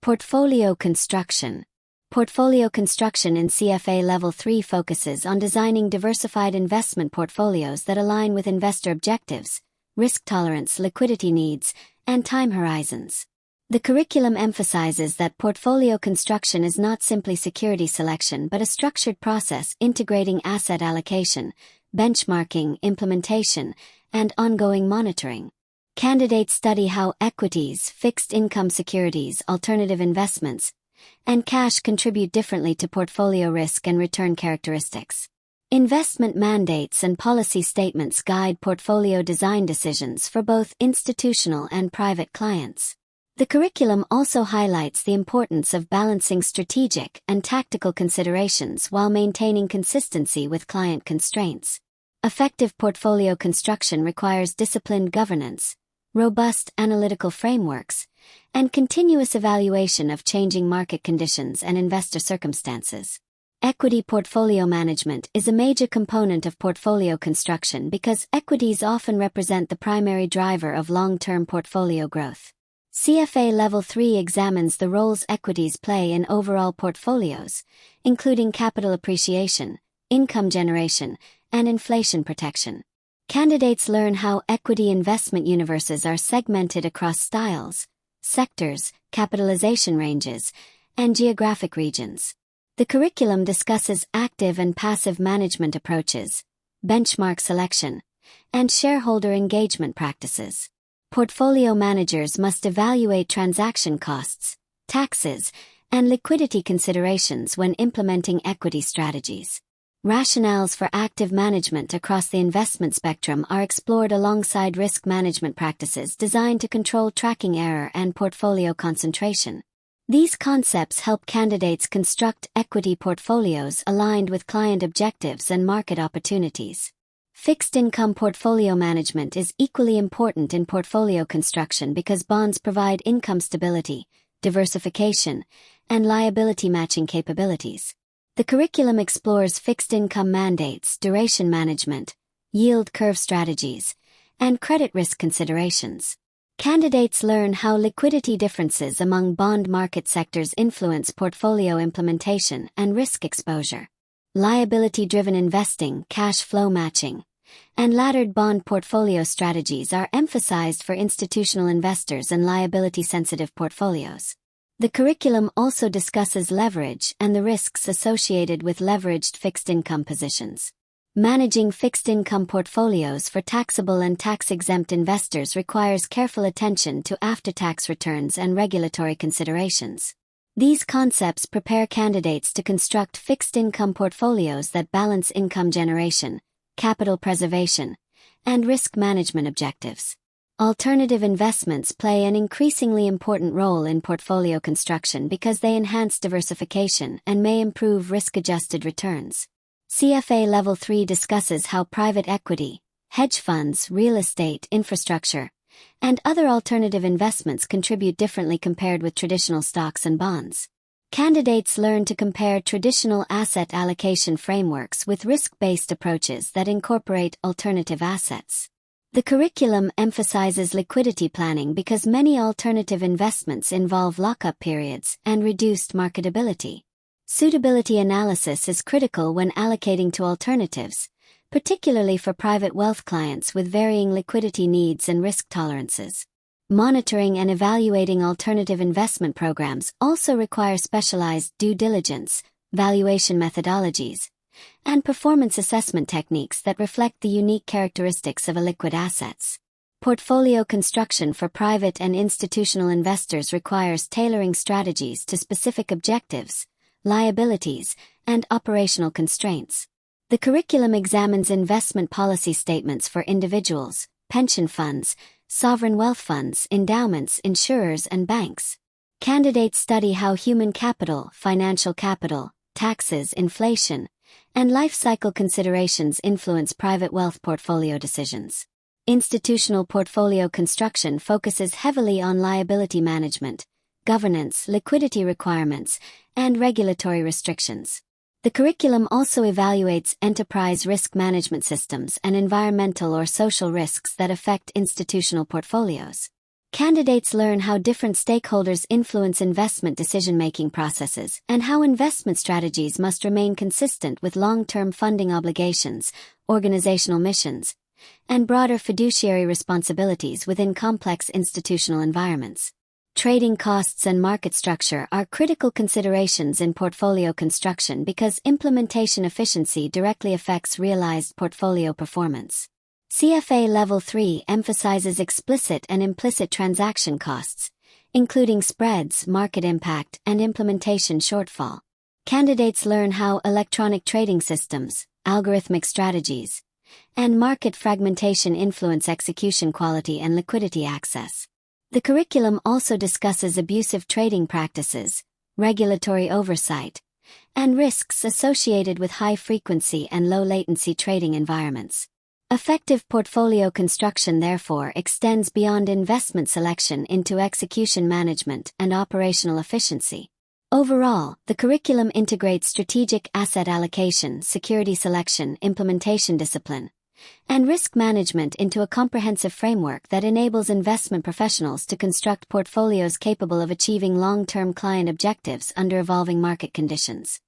Portfolio construction. Portfolio construction in CFA Level 3 focuses on designing diversified investment portfolios that align with investor objectives, risk tolerance, liquidity needs, and time horizons. The curriculum emphasizes that portfolio construction is not simply security selection but a structured process integrating asset allocation, benchmarking, implementation, and ongoing monitoring. Candidates study how equities, fixed income securities, alternative investments, and cash contribute differently to portfolio risk and return characteristics. Investment mandates and policy statements guide portfolio design decisions for both institutional and private clients. The curriculum also highlights the importance of balancing strategic and tactical considerations while maintaining consistency with client constraints. Effective portfolio construction requires disciplined governance, robust analytical frameworks, and continuous evaluation of changing market conditions and investor circumstances. Equity portfolio management is a major component of portfolio construction because equities often represent the primary driver of long-term portfolio growth. CFA Level 3 examines the roles equities play in overall portfolios, including capital appreciation, income generation, and inflation protection. Candidates learn how equity investment universes are segmented across styles, sectors, capitalization ranges, and geographic regions. The curriculum discusses active and passive management approaches, benchmark selection, and shareholder engagement practices. Portfolio managers must evaluate transaction costs, taxes, and liquidity considerations when implementing equity strategies. Rationales for active management across the investment spectrum are explored alongside risk management practices designed to control tracking error and portfolio concentration. These concepts help candidates construct equity portfolios aligned with client objectives and market opportunities. Fixed income portfolio management is equally important in portfolio construction because bonds provide income stability, diversification, and liability matching capabilities. The curriculum explores fixed income mandates, duration management, yield curve strategies, and credit risk considerations. Candidates learn how liquidity differences among bond market sectors influence portfolio implementation and risk exposure. Liability-driven investing, cash flow matching, and laddered bond portfolio strategies are emphasized for institutional investors and liability-sensitive portfolios. The curriculum also discusses leverage and the risks associated with leveraged fixed income positions. Managing fixed income portfolios for taxable and tax-exempt investors requires careful attention to after-tax returns and regulatory considerations. These concepts prepare candidates to construct fixed income portfolios that balance income generation, capital preservation, and risk management objectives. Alternative investments play an increasingly important role in portfolio construction because they enhance diversification and may improve risk-adjusted returns. CFA Level 3 discusses how private equity, hedge funds, real estate, infrastructure, and other alternative investments contribute differently compared with traditional stocks and bonds. Candidates learn to compare traditional asset allocation frameworks with risk-based approaches that incorporate alternative assets. The curriculum emphasizes liquidity planning because many alternative investments involve lockup periods and reduced marketability. Suitability analysis is critical when allocating to alternatives, particularly for private wealth clients with varying liquidity needs and risk tolerances. Monitoring and evaluating alternative investment programs also require specialized due diligence, valuation methodologies, and performance assessment techniques that reflect the unique characteristics of illiquid assets. Portfolio construction for private and institutional investors requires tailoring strategies to specific objectives, liabilities, and operational constraints. The curriculum examines investment policy statements for individuals, pension funds, sovereign wealth funds, endowments, insurers, and banks. Candidates study how human capital, financial capital, taxes, inflation, and life cycle considerations influence private wealth portfolio decisions. Institutional portfolio construction focuses heavily on liability management, governance, liquidity requirements, and regulatory restrictions. The curriculum also evaluates enterprise risk management systems and environmental or social risks that affect institutional portfolios. Candidates learn how different stakeholders influence investment decision-making processes and how investment strategies must remain consistent with long-term funding obligations, organizational missions, and broader fiduciary responsibilities within complex institutional environments. Trading costs and market structure are critical considerations in portfolio construction because implementation efficiency directly affects realized portfolio performance. CFA Level 3 emphasizes explicit and implicit transaction costs, including spreads, market impact, and implementation shortfall. Candidates learn how electronic trading systems, algorithmic strategies, and market fragmentation influence execution quality and liquidity access. The curriculum also discusses abusive trading practices, regulatory oversight, and risks associated with high-frequency and low-latency trading environments. Effective portfolio construction therefore extends beyond investment selection into execution management and operational efficiency. Overall, the curriculum integrates strategic asset allocation, security selection, implementation discipline, and risk management into a comprehensive framework that enables investment professionals to construct portfolios capable of achieving long-term client objectives under evolving market conditions.